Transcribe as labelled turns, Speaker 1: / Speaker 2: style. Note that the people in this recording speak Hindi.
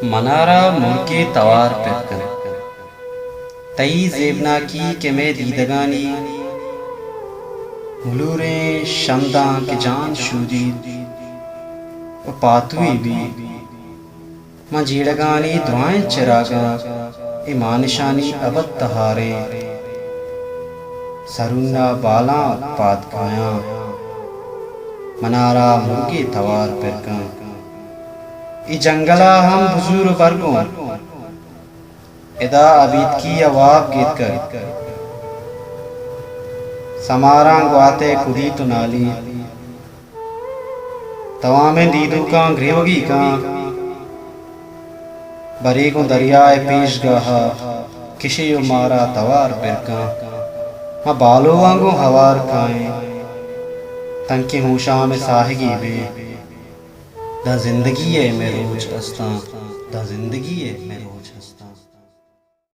Speaker 1: मनारा मुर्के तवार पिरकन तई जेबना की के मैं दीदगानी मुलूरे शमदा के जान शूदी पातुई भी मां जीड़गानी दुआएं चिरागा ईमान निशानी अबद तहारे सरुन्ना बाला पात खाया मनारा मुर्गे तवार पिरकन ई जंगला हम बुजुर्ग बरगों इदा अबीद की अवाब गीत कर समारा ग्वाते खुदी तो नाली तवामे दीदू का ग्रेवगी का बरी को दरियाए पेश गहा किशी मारा तवार पिरका मां बालो वांगो हवार काए तंके होशा में साहिगी बे दा जिंदगी है मैं रोज हंसता दा जिंदगी है मैं रोज हंसता।